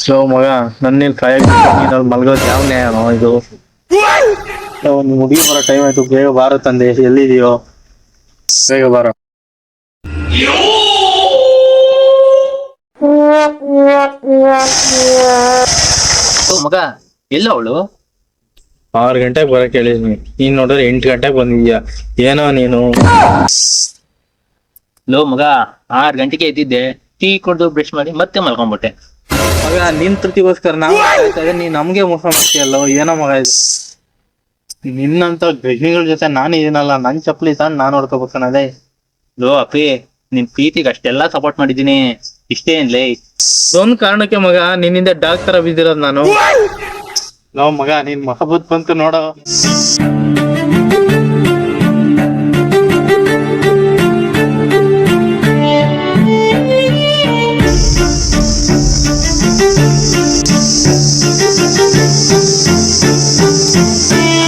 So ಮಗ ನನ್ನ ಕಾಯಕ್ ಮಲ್ಗೋದು ಯಾವ ನ್ಯಾಯನೋ ಇದು. ಒಂದು ಮುಗಿ ಬರೋ ಟೈಮ್ ಆಯ್ತು, ಬೇಗ ಬಾರೋ ತಂದೆ, ಎಲ್ಲಿದೆಯೋ ಬೇಗ ಬಾರೋ. ಮಗ ಎಲ್ಲ ಅವಳು 6 ಗಂಟೆಗೆ ಬರಕ್ ಹೇಳಿದ್ನಿ, ನೀನ್ ನೋಡಿದ್ರೆ 8 ಗಂಟೆಗೆ ಬಂದಿದ್ಯಾ. ಏನೋ ನೀನು. ಲೋ ಮಗ 6 ಗಂಟೆಗೆ ಎದ್ದಿದ್ದೆ, ಟೀ ಕುಡ್ದು ಬ್ರಷ್ ಮಾಡಿ ಮತ್ತೆ ಮಲ್ಕೊಂಡ್ಬಿಟ್ಟೆ. ಮಗ ನಿನ್ ತೃಪ್ತಿಗೋಸ್ಕರ ನಾವು ನೀನ್ ನಮ್ಗೆ ಮೋಸ ಮಾಡ್ತೀಯಲ್ಲೋ, ಏನೋ ಮಗ ಇದು. ನಿನ್ನಂತ ಗಜನಿಗಳ ಜೊತೆ ನಾನು ಇದೀನಲ್ಲ, ನನ್ ಚಪ್ಪಲಿ ತಂದ್ ನಾನು ಹೊಡ್ಕೋಬೇಕನ್ನದೇ. ಲೋ ಅಪ್ಪಿ, ನಿನ್ ಪ್ರೀತಿಗೆ ಅಷ್ಟೆಲ್ಲಾ ಸಪೋರ್ಟ್ ಮಾಡಿದೀನಿ, ಇಷ್ಟೇ ಏನ್ಲೇ. ಒಂದ್ ಕಾರಣಕ್ಕೆ ಮಗ ನಿನ್ನಿಂದ ಡಾಕ್ಟರ್ ಬಿದ್ದಿರೋದು ನಾನು. ನಾವು ಮಗ ನಿನ್ ಮಹಬೂತ್ ಬಂತು ನೋಡೋ.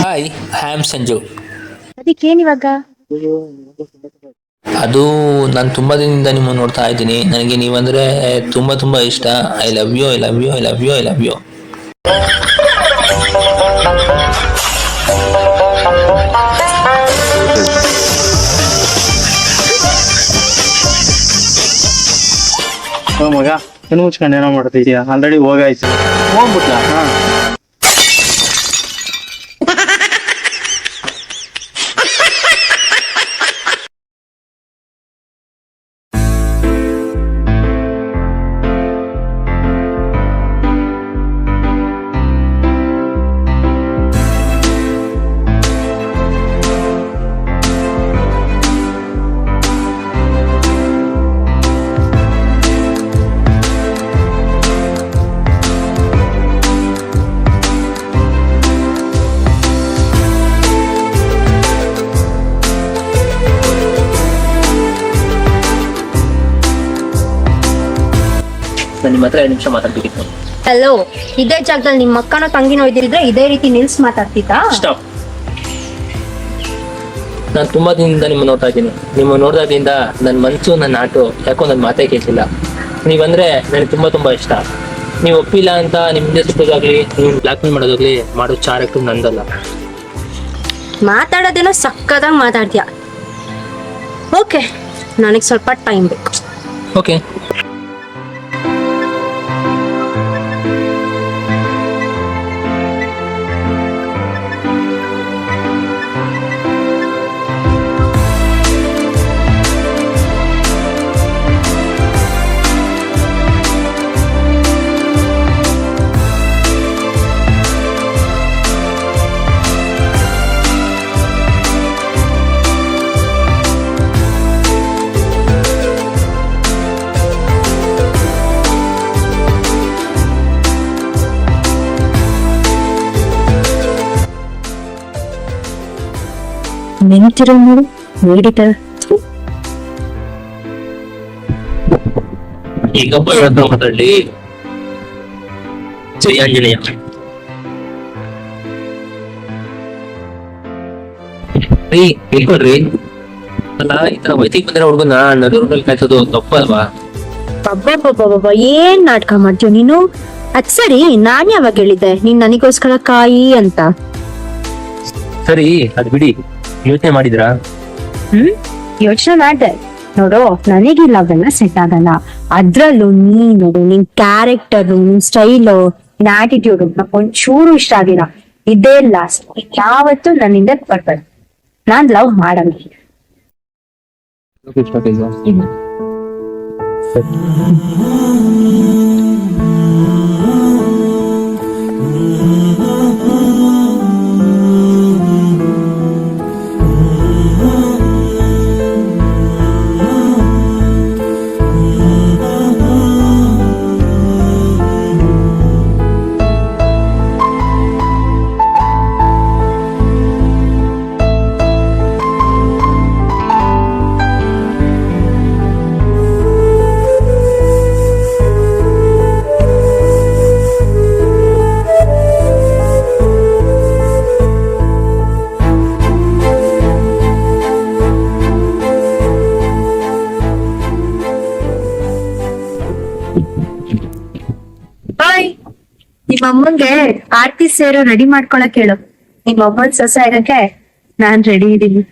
Hi, I am Sanju. ಅದಕ್ಕೇನಿವಾಗ? ಅದು ನಾನು ತುಂಬಾ ದಿನದಿಂದ ನಿಮ್ಮನ್ನು ನೋಡ್ತಾ ಇದ್ದೀನಿ. ನನಗೆ ನೀವಂದ್ರೆ ತುಂಬಾ ತುಂಬಾ ಇಷ್ಟ. I love you, I love you, I love you, I love you. ಮಗ ಕಣ್ಣು ಮುಚ್ಕೊಂಡು ಏನೋ ಮಾಡ್ತಿದ್ಯಾ? ಆಲ್ರೆಡಿ ಹೋಗಾಯ್ತು. ಹೋಗ್ಬಿಟ್ಲ? ನಿಮ್ಮ ಹತ್ರ 2 ನಿಮಿಷ ಮಾತಾಡ್ಬೇಕಿತ್ತು. ಹಲೋ, ಇದೇ ಜಾಗದಲ್ಲಿ ನಿಮ್ಮ ಅಕ್ಕನ ತಂಗಿನೋ ಇದ್ದಿದ್ರೆ ಇದೇ ರೀತಿ ನಿಲ್ಸ್ ಮಾತಾಡ್ತಿದ್ದ? ಸ್ಟಾಪ್. ನಾನು ತುಂಬಾ ದಿನದಿಂದ ನಿಮ್ಮನ್ನು ನೋಡ್ತಾ ಇದ್ದೀನಿ. ನಿಮ್ಮ ನೋಡ್ದಾಗಿಂದ ನನ್ನ ಮನಸ್ಸು, ನನ್ನ ಆಟೋ ಯಾಕೋ ನನ್ನ ಮಾತೇ ಕೇಳಿಲ್ಲ. ನೀವಂದ್ರೆ ನನಗೆ ತುಂಬಾ ತುಂಬಾ ಇಷ್ಟ. ನೀವು ಒಪ್ಪಿಲ್ಲ ಅಂತ ನಿಮ್ದೇ ಸುತ್ತೋದಾಗ್ಲಿ, ನೀವು ಬ್ಲಾಕ್ ಮೇಲ್ ಮಾಡೋದಾಗ್ಲಿ ಮಾಡೋ ಚಾರಕ್ಕೆ ನಂದಲ್ಲ. ಮಾತಾಡೋದೇನೋ ಸಕ್ಕದಾಗಿ ಮಾತಾಡ್ತೀಯ. ಓಕೆ, ನನಗೆ ಸ್ವಲ್ಪ ಟೈಮ್ ಬೇಕು. ಓಕೆ. ನಿಂತಿರೋ ನೋಡು, ನೀಡಿತರ ಈಗ ಮಾತಾಡ್ಲಿ. ಜೈ ಆಂಜನೇಯ. ರೀ ಹೇಳ್ಕೊಡ್ರಿ. ಅಲ್ಲ, ಈ ತರ ವೈತಿಗೆ ಬಂದಿರೋ ಹುಡುಗನ ನಡುವಲ್ಲಿ ಕಾಯ್ಸೋದು ತಪ್ಪಲ್ವಾ? ಅಬ್ಬಬ್ಬಬ್ಬಬ್ಬ, ಏನ್ ನಾಟಕ ಮಾಡ್ತೀವ ನೀನು? ಅದ್ ಸರಿ, ನಾನ್ ಯಾವಾಗ ಹೇಳಿದ್ದೆ ನೀನ್ ನನಗೋಸ್ಕರ ಕಾಯಿ ಅಂತ? ಸರಿ, ಅದ್ ಬಿಡಿ. ಯೋಚನೆ ಮಾಡಿದ್ರಾ? ಯೋಚನೆ ಮಾಡ್ದೆ ನೋಡು. ನನಗಿಲ್ಲ ಅವೆಲ್ಲ ಸೆಟ್ ಆಗಲ್ಲ. ಅದ್ರಲ್ಲೂ ನೀನು, ನಿನ್ ಕ್ಯಾರೆಕ್ಟರ್, ನಿನ್ ಸ್ಟೈಲು, ನಿನ್ ಆಟಿಟ್ಯೂಡ್ ಒಂಚೂರು ಇಷ್ಟ ಆಗಿಲ್ಲ. ಇದೇ ಲಾಸ್ಟ್. ಯಾವತ್ತು ನನ್ನಿಂದ ಬರ್ಬೇಡ. ನಾನ್ ಲವ್ ಮಾಡಲ್ಲ. ಇಲ್ಲ. ನಿಮ್ಮ ಅಮ್ಮಂಗೆ ಆರ್ತಿ ಸೇರು ರೆಡಿ ಮಾಡ್ಕೊಳಕ್ ಹೇಳು. ನಿಮ್ಮ ಅಮ್ಮನ್ ಸೊಸೆ ಆಗಕ್ಕೆ ನಾನ್ ರೆಡಿ ಇದೀನಿ.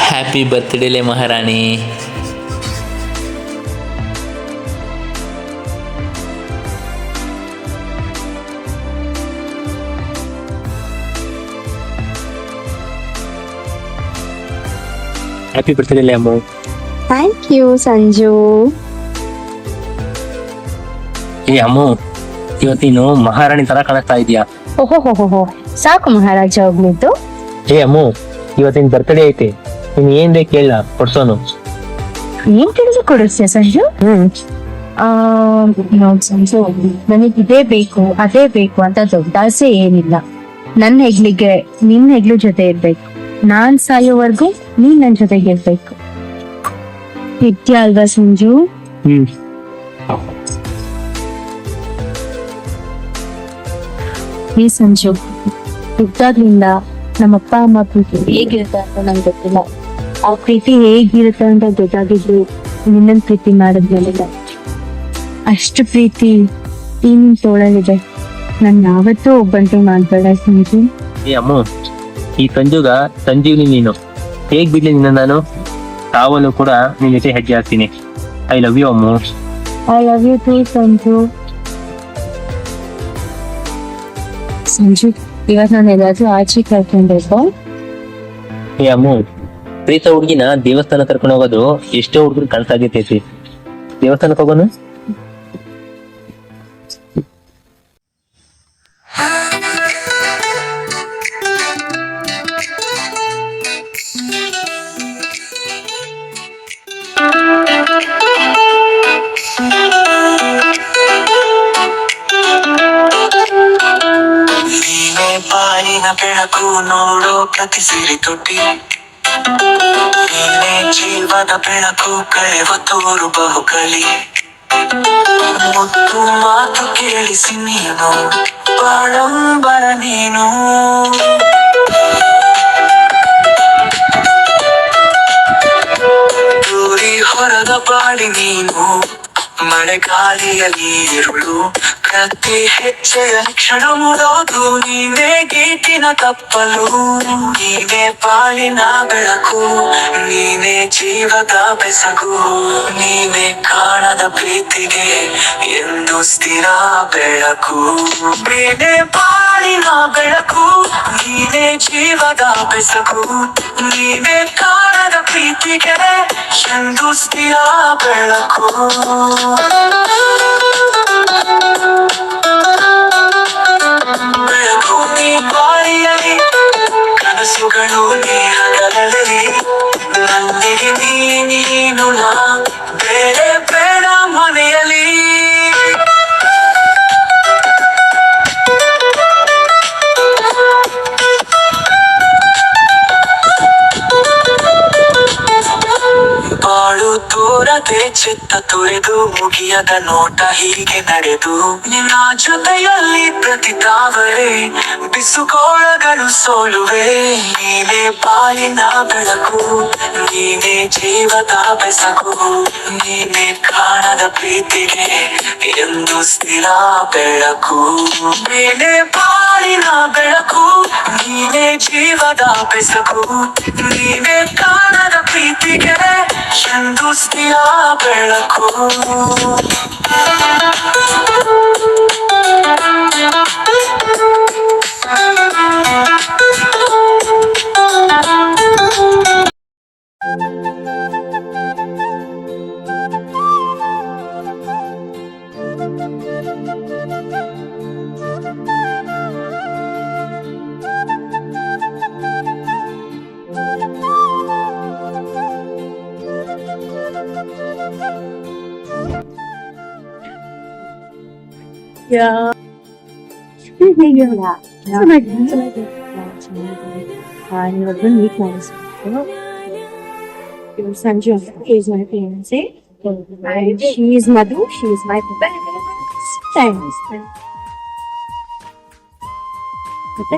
ಹ್ಯಾಪಿ ಬರ್ತ್ಡೇಲೆ ಮಹಾರಾಣಿ. ಹ್ಯಾಪಿ ಬರ್ತ್ಡೇಲೆ ಅಮ್ಮ. Thank you Sanju. ಏ ಅಮ್ಮ, ಇವತ್ತು ನೀನು ಮಹಾರಾಣಿ ತರ ಕಾಣಿಸ್ತಾ ಇದೀಯಾ. ಓಹೋ ಸಾಕು ಮಹಾರಾಜ ಹೋಗ್ಲಿದ್ದು. ಏ ಅಮ್ಮ, ಇವತ್ತಿನ ಬರ್ತ್ಡೇ ಐತೆ, ನೀನ್ ಏನ್ ಬೇಕು ಕೇಳ ಕೊಡ್ಸೋನು. ಏನ್ ತಿಳಿದು ಕೊಡಿಸ್ತೀಯ ಸಂಜು? ನೋಡ್ ಸಂಜು, ನನಗೆ ಇದೇ ಬೇಕು ಅದೇ ಬೇಕು ಅಂತ ದೊಡ್ಡ ಆಸೆ ಏನಿಲ್ಲ. ನನ್ನ ಹೆಗ್ಲಿಗೆ ನಿನ್ ಹೆಗ್ಲು ಜೊತೆ ಇರ್ಬೇಕು, ನಾನ್ ಸಾಯೋವರೆಗೂ ನೀನ್ ನನ್ ಜೊತೆಗೆ ಇರ್ಬೇಕು. ನಿತ್ಯ ಅಲ್ವಾ ಸಂಜು? ಈ ಸಂಜು, ಹುಟ್ಟಾಗ್ಲಿಂದ ನಮ್ಮಪ್ಪ ಅಮ್ಮ ಪ್ರೀತಿ ಹೇಗಿರುತ್ತೆ ಅಂತ ನಂಗೆ ಗೊತ್ತಿಲ್ಲ. ಆ ಪ್ರೀತಿ ಹೇಗಿರುತ್ತೆ ಅಂತ ಗೊತ್ತಾಗಿದ್ರು ನಿನ್ನನ್ ಪ್ರೀತಿ ಮಾಡಿದ್ಮೇಲೆ ಅಷ್ಟು ಪ್ರೀತಿ ಈ ನಿನ್ ತೋಳಲಿದೆ. ನನ್ ಯಾವತ್ತೂ ಒಬ್ಬಂಟಿ ಮಾಡ್ಬೇಡ ಸಂಜು. ಏ ಅಮ್ಮ, ಈ ಸಂಜುಗ ಸಂಜೀವ್ನಿ ನೀನು. ಹೇಗ್ ಬಿಡ್ಲಿ ನಿನ್ನ ನಾನು? ತಾವಲ್ಲೂ ಕೂಡ ನಿನ್ ಜೊತೆ ಹೆಜ್ಜೆ ಹಾಕ್ತೀನಿ. ಐ ಲವ್ ಯು ಅಮ್ಮ. I love you too Sanju. Sanju, ಇವತ್ತು ನಾನು ಎಲ್ಲಾದ್ರೂ ಆಚೆ ಕರ್ಕೊಂಡ್ಬೇಕು. ಏ ಅಮ್ಮ, ಪ್ರೀತ ಹುಡುಗಿನ ದೇವಸ್ಥಾನ ಕರ್ಕೊಂಡು ಹೋಗೋದು ಎಷ್ಟೋ ಹುಡುಗರು ಕನಸಾಗೈತಿ. ದೇವಸ್ಥಾನಕ್ಕೆ ಹೋಗೋಣ. ಬಾಯಿನ ಬೆಳಕು ನೋಡೋ ಪ್ರತಿ ಸಿರಿ ತುಟಿ, ನೀನೇ ಜೀವದ ಬೆಳಕು ಕಳೆವ ತೋರು ಬಹುಕಳಿ. ಮುತ್ತು ಮಾತು ಕೇಳಿಸಿ ನೀನು ಬಾಳಂಬರ ನೀನು. ದೂರಿ ಹೊರದ ಬಾಳಿ ನೀನು ಮಳೆಗಾಳಿಯಲ್ಲಿ ಇರುಳು ಪ್ರತಿ ಹೆಜ್ಜೆಯ ಕ್ಷಣ ಮೂಡೋದು ನೀವೇ ಗೀತಿನ ತಪ್ಪಲು ನೀವೇ ಪಾಲಿನ ಬೆಳಕು ನೀವೇ ಜೀವದ ಬೆಸಗು ನೀವೇ ಕಾಣದ ಪ್ರೀತಿಗೆ ಎಂದು ಸ್ಥಿರ ಬೆಳಕು ನೀನೇ ಪಾಲಿನ ಬೆಳಕು ನೀನೇ ಜೀವದ ಬೆಸಗು ನೀವೇ ಕಾಣದ ಪ್ರೀತಿಗೆ ಎಂದು ಸ್ಥಿರ ಬೆಳಕು ಬೆಳಕು ನೀ ಬಾಳಿಯಲಿ ಕನಸುಗಳು ನೀ ಹಗಲಲ್ಲಿ ನನ್ನಿಗೆ ನೀನು ನಾ ಬೇರೆ ಬೇಡ ಮನೆಯಲ್ಲಿ ಬಾಳು ತೋರದೆ ಚಿತ್ತ ತೊರೆದು ಮುಗಿಯದ ನೋಟ ಹೀಗೆ ನಡೆದು ನಿನ್ನ ಜೊತೆಯಲ್ಲಿ ಪ್ರತಿ ತಾವರೆ ಬಿಸುಗೋಳಗಳು ಸೋಲುವೆ ನೀನೇ ಬಾಳಿನ ಬೆಳಕು ನೀನೇ ಜೀವದ ಬೆಸಗು ನೀನೇ ಕಾಣದ ಪ್ರೀತಿಗೆ ಎಂದು ಸ್ಥಿರ ಬೆಳಕು ನೀನೇ ಬಾಳಿನ ಬೆಳಕು ನೀನೇ ಜೀವದ ಬೆಸಗು ನೀನೇ ಕಾಣದ ಪ್ರೀತಿಗೆ ಎಂದು ಸ್ಥಿರ ಬೆಳಕು ನೀವೊಬ್ಬರು ಮೀಟ್ ಮಾಡಿಸ್ಬೇಕು ಇವ್ರು ಸಂಜು ಅಂತ is my fiancée she is Madhu she is my friends ಮತ್ತೆ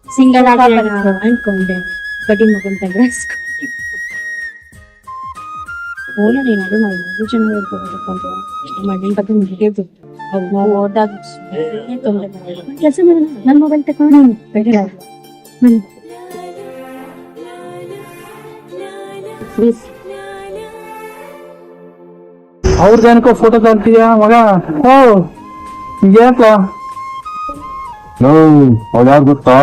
ಸಿಂಗಲ್ ಆಗಿ ಅನ್ಕೊಂಡೆ ಕಟಿಂಗ್ ಮಗನ್ ತೆಗೆದು ಓನರ್ ಏನಾದ್ರು ನಾವು ಮೂರು ಜನ ಇರ್ಬೇಕು ಮಣ್ಣಿನ ಬಗ್ಗೆ ಮುಗಿದು ಅವ್ರು ನಾವು ಓದಾಗ ತೊಂದರೆ ಕೆಲಸ ಮಾಡೋಣ ನನ್ನ ಮೊಬೈಲ್ ತಗೊಂಡು ಅವ್ರದ್ದೇನಕ್ಕೋ ಫೋಟೋ ತರ್ತೀಯಾ ಮಗ ಓ ಈಗೇನಪ್ಪ ಅವ್ರು ಯಾರು ಗೊತ್ತಾ?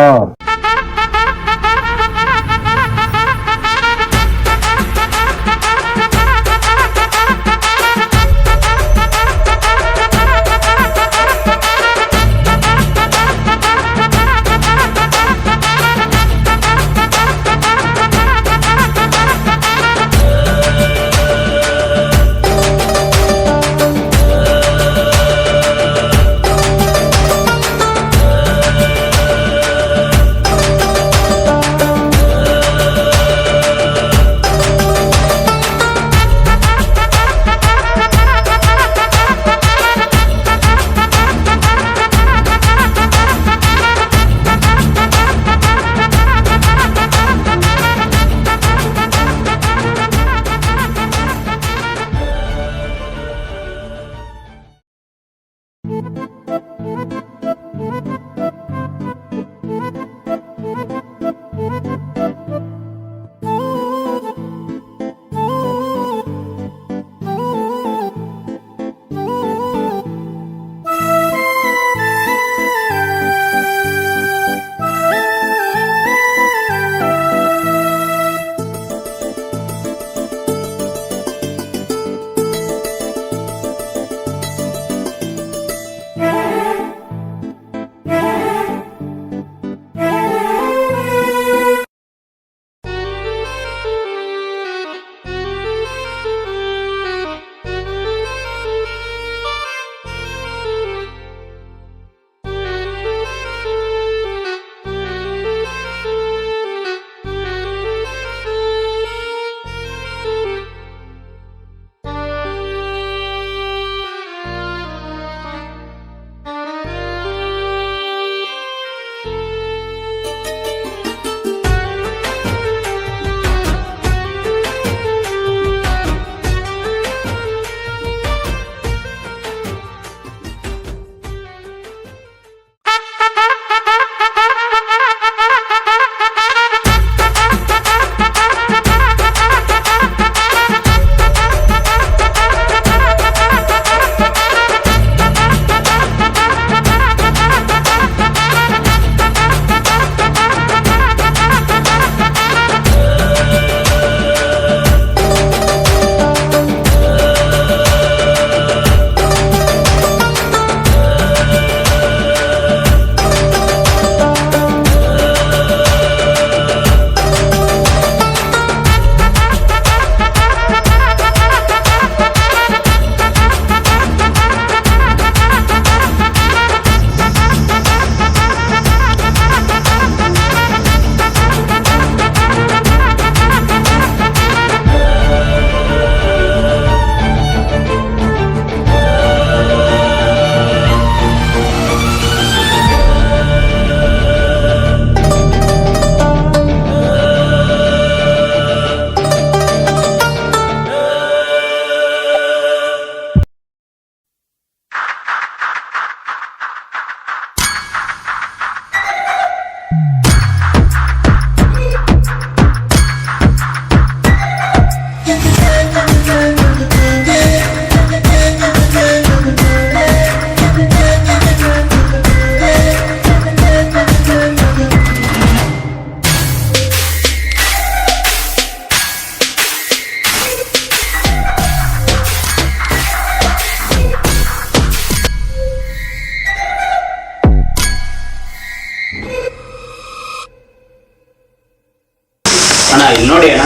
ಇಲ್ಲಿ ನೋಡಿ ಅಣ್ಣ,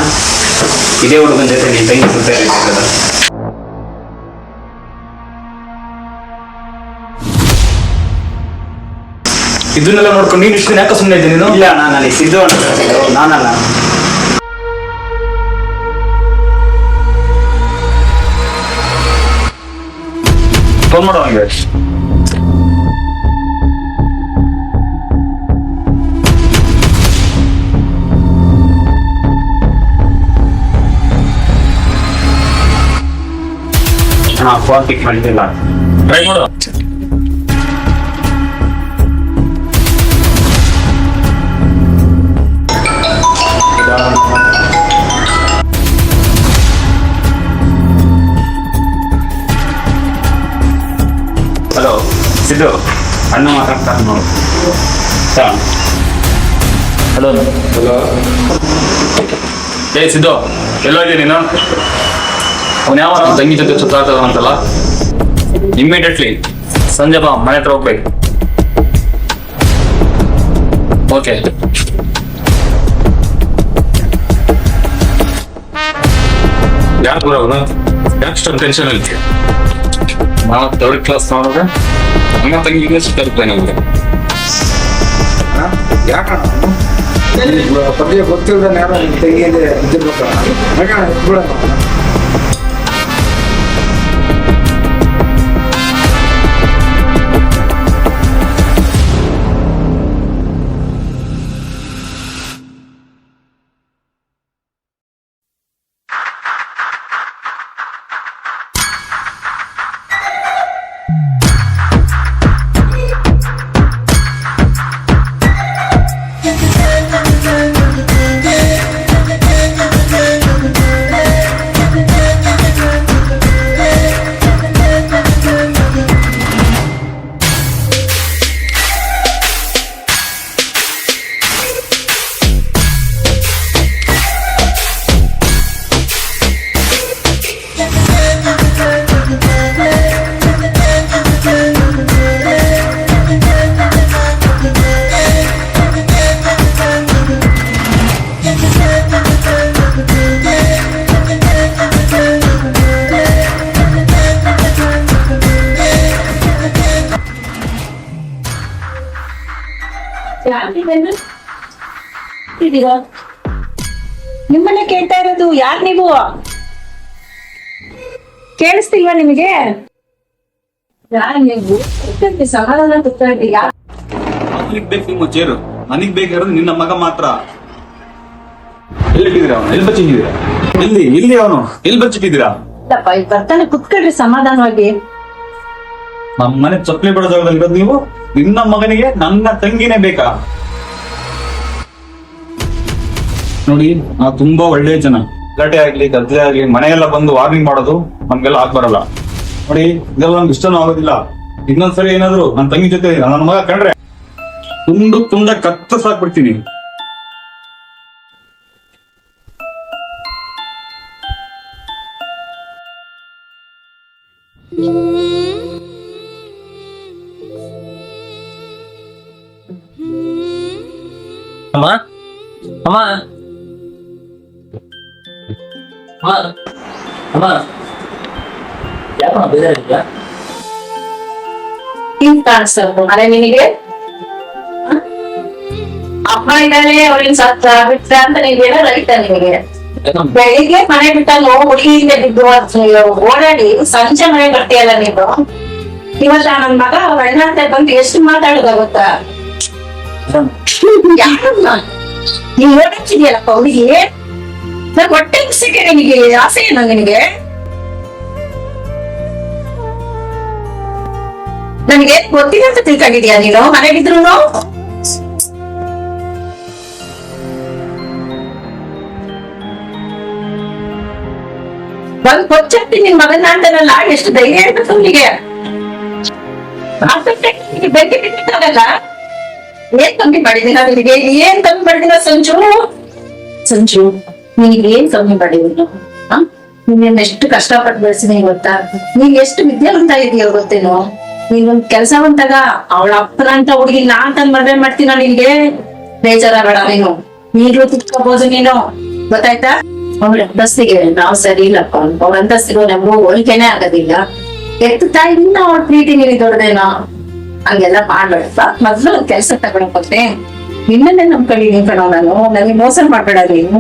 ಇದೇ ಹುಡುಗನ ಜೊತೆ ನೀನ್ ತಂಗಿ ಸುತ್ತ ಇದನ್ನೆಲ್ಲ ನೋಡ್ಕೊಂಡು ನೀನು ಇಷ್ಟು ಯಾಕೆ ಸುಮ್ಮನೆ ಇದ್ದೀನಿ ನೀನು? ಇಲ್ಲ ಅಣ್ಣ, ನನಗೆ ಸಿದ್ದು ಅಣ್ಣ ಕಳ್ಸಿದ್ದು, ನಾನಲ್ಲ. ಫೋನ್ ಮಾಡೋ ಹಂಗೆ. ಫೋನ್ ಪಿಕ್ ಮಾಡಿದ್ದಿಲ್ಲ. ಟ್ರೈ ಮಾಡು. ಹಲೋ ಸಿದ್ದು, ಅಣ್ಣ ಮಾತಾಡ್ತಾರೆ ನೋಡು. ಹಲೋ ಏ ಸಿದ್ದು, ಎಲ್ಲೋ ಇದೀಯ ನೀನು? ಅವ್ನು ಯಾವ ತಂಗಿ ಜೊತೆ ಸುತ್ತಾಡ್ತಾರಂತಲ್ಲ, ಇಮ್ಮಿಡಿಯೇಟ್ಲಿ ಸಂಜೆ ಬಾ, ಮನೆ ಹತ್ರ ಹೋಗ್ಬೇಕು. ಓಕೆ. ಯಾಕೆ ಬರೋದು? ಯಾಕೆ ಇಷ್ಟೊಂದು ಟೆನ್ಷನ್ ಅಲ್ಲಿ? ನಾವು 3rd ಕ್ಲಾಸ್ ನೋಡಿದ್ರೆ ಅಮ್ಮ ತಂಗಿಗೆ ಸುತ್ತಾಡ್ತಾರೆ ನಮಗೆ. ಪದ್ಯ ಗೊತ್ತಿಲ್ಲದ ಯಾರೋ ತೆಗಿಯದೆ ಇದ್ದಿರ್ಬೇಕ. ನಿಮ್ಮನ್ನ ಕೇಳ್ತಾ ಇರೋದು. ಯಾರ್ ನೀವು? ಕೇಳಿಸ್ತಿಲ್ವಾ ನಿಮಗೆ? ಯಾರ್ ನೀವು? ಸಮಾಧಾನ ಕೂತ್ಕೊಳ್ಳಿ. ಮಕ್ಳಿಗೆ ಬೇಕು ನಿಮ್ಮ ಚೇರು, ನನಗ್ ಬೇಕಾಗಿರೋದು ನಿನ್ನ ಮಗ ಮಾತ್ರ. ಎಲ್ಲಿಟ್ಟಿದ್ದೀರಾ ಅವನು? ಎಲ್ಲಿ ಬಚ್ಚಿಟ್ಟಿದ್ದೀರಾ? ಇಲ್ಲಿ ಅವನು ಎಲ್ಲಿ ಬಚ್ಚಿಟ್ಟಿದ್ದೀರಾ? ಇಲ್ಲಪ್ಪ, ಈಗ ಬರ್ತಾನೆ, ಕುತ್ಕೊಳ್ರಿ ಸಮಾಧಾನವಾಗಿ. ನಮ್ಮ ಮನೆ ಚಪ್ಪಲಿ ಬಡೋ ಜಾಗದಲ್ಲಿ ಇರೋದು ನೀವು. ನಿನ್ನ ಮಗನಿಗೆ ನನ್ನ ತಂಗಿನೇ ಬೇಕಾ? ನೋಡಿ, ನಾವು ತುಂಬಾ ಒಳ್ಳೆ ಜನ. ಗಲಾಟೆ ಆಗ್ಲಿ, ಗದ್ದೆ ಆಗ್ಲಿ, ಮನೆಯೆಲ್ಲ ಬಂದು ವಾರ್ನಿಂಗ್ ಮಾಡೋದು ನಮ್ಗೆಲ್ಲ ಆಗ್ಬರಲ್ಲ. ನೋಡಿ, ಇದೆಲ್ಲ ನಮ್ಗೆ ಇಷ್ಟನೂ ಆಗೋದಿಲ್ಲ. ಇನ್ನೊಂದ್ಸರಿ ಏನಾದ್ರು ನನ್ನ ತಂಗಿ ಜೊತೆ ನನ್ನ ಮಗ ಕಂಡ್ರೆ ತುಂಡ ಕತ್ತರಿಸಾಕ್ಬಿಡ್ತೀನಿ. ಅಮ್ಮ ಅಮ್ಮ ಅಮ್ಮ ಅಮ್ಮ, ಯಾಕಮ್ಮ ಬೇಜಾರಿದ್ಯಾ? ಹಿಂಗ್ ಕಾಣಿಸ್ತದ ಮನೆ ನಿನಗೆ? ಅಮ್ಮ ಇದ್ದಾನೆ, ಅವ್ರಿಗೆ ಸತ್ತ ಬಿಟ್ಟ ಅಂತ ನೀವೇನೋ ರೈತ ನಿಮಗೆ. ಬೆಳಿಗ್ಗೆ ಮನೆ ಬಿಟ್ಟ ಹುಡುಗಿಯಿಂದ ಬಿದ್ದು ಓಡಾಡಿ ಸಂಜೆ ಮನೆ ಕಟ್ಟಿಯಲ್ಲ ನೀನು. ಇವತ್ತ ನನ್ ಮಗ ಅಣ್ಣ ಅಂತ ಬಂದು ಎಷ್ಟು ಮಾತಾಡುದ ಗೊತ್ತಾ? ಯಾರನ್ನ ನೀವ್ ಓಡಾಡ್ತಿದ್ಯಲ್ಲಪ್ಪ ಹುಡುಗಿ, ನನ್ ಹೊಟ್ಟೆ ಸಿಕ್ಕೆ ನಿನಗೆ ಆಸೆ ಏನೋ ನಿನಗೆ? ನನಗೆ ಗೊತ್ತಿಲ್ಲ ಅಂತ ತಿಳ್ಕೊಂಡಿದ್ಯಾ ನೀನು? ಮನೆಗಿದ್ರು ಬಂದ್ ಕೊಚ್ಚಿ ನಿನ್ ಮಗನ ಅಂತಾನಲ್ಲ, ಎಷ್ಟು ಧೈರ್ಯ ಇರ್ಬೇಕು ಅವನಿಗೆ. ಬೆಂಕಿ ಬಿಟ್ಟಿದ್ದಾರಲ್ಲ, ಏನ್ ಕಮ್ಮಿ ಮಾಡಿದೀನ ನಿನಗೆ? ಏನ್ ಕಮ್ಮಿ ಮಾಡಿದೀನ ಸಂಜು? ನೀನ್ ಕಮ್ಮಿ ಮಾಡಿದೀನ? ನೀನ್ ಎಷ್ಟು ಕಷ್ಟಪಟ್ಟು ಬೆಳೆಸಿದೀನಿ ಗೊತ್ತಾ? ನೀನ್ ಎಷ್ಟು ವಿದ್ಯಾವಂತ ಇದೆಯೋ ಗೊತ್ತೇನೋ? ನೀನೊಂದ್ ಕೆಲ್ಸವಂತಾಗ ಅವಳ ಅಪ್ಪನಂತ ಹುಡುಗಿ ನಾನ್ ತಂದ್ ಮದ್ವೆ ಮಾಡ್ತೀನ ನಿನ್ಗೆ? ಬೇಜಾರಾಗಬೇಡ ನೀನು. ಈಗ್ಲೂ ತಿಳ್ಕೋಬಹುದು ನೀನು. ಗೊತ್ತಾಯ್ತಾ? ಅವ್ರ ಅಂತಸ್ತಿಗೆ ನಾವು ಸರಿ ಇಲ್ಲಪ್ಪ, ಅವ್ರ ಅಂತಸ್ತಿಗೂ ನಮಗೂ ಹೋಲಿಕೆನೆ ಆಗೋದಿಲ್ಲ. ಎತ್ತು ತಾಯಿಗಿಂತ ಅವ್ರ ಪ್ರೀತಿ ನೀಡಿ ದೊಡ್ಡದೇನೋ, ಹಂಗೆಲ್ಲ ಮಾಡ್ಬೇಡಪ್ಪ. ಮೊದ್ಲು ಒಂದ್ ಕೆಲ್ಸ ತಗೊಳಕ್ ಹೋಗ್ತೆ, ನಿನ್ನನ್ನೇ ನಂಬ್ಕೊಂಡಿದ್ದೀನಿ ಕಣೋ ನಾನು, ನನಗೆ ಮೋಸ ಮಾಡ್ಬೇಡ ನೀನು.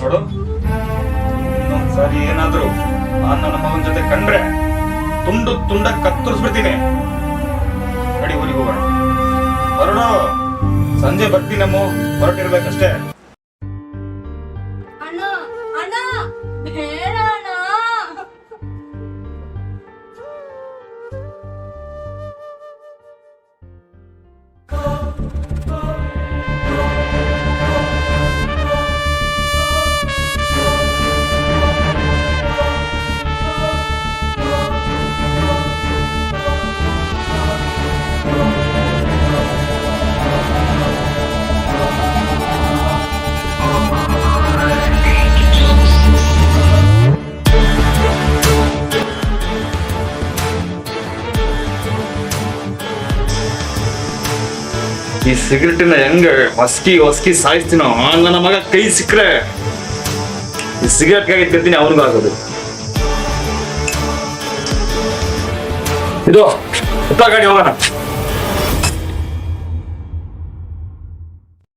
ನೋಡು, ಇನ್ನೊಂದ್ಸಾರಿ ಏನಾದ್ರು ನಾನ್ ನನ್ನ ಮಗನ ಜೊತೆ ಕಂಡ್ರೆ ತುಂಡ ಕತ್ತರಿಸ್ಬಿಡ್ತೀನಿ. ನಡಿ ಊರಿಗೆ ಹೋಗೋಣ. ಹೊರಡು, ಸಂಜೆ ಬರ್ತೀನಮ್ಮ, ಹೊರಟಿರ್ಬೇಕಷ್ಟೇ. ಈ ಸಿಗರೆಟಿನ ಹೆಂಗ ಹೊಸ್ಕಿ ಸಾಯಿಸ್ತೀನೋ, ನನ್ನ ಮಗ ಕೈ ಸಿಕ್ಕರೆ ಈ ಸಿಗರೆಟ್ ಕಾಯಿ ತಿರ್ತೀನಿ ಅವನಿಗೂ ಆಗೋದು. ಇದು ಗಾಡಿ ಹೋಗೋಣ.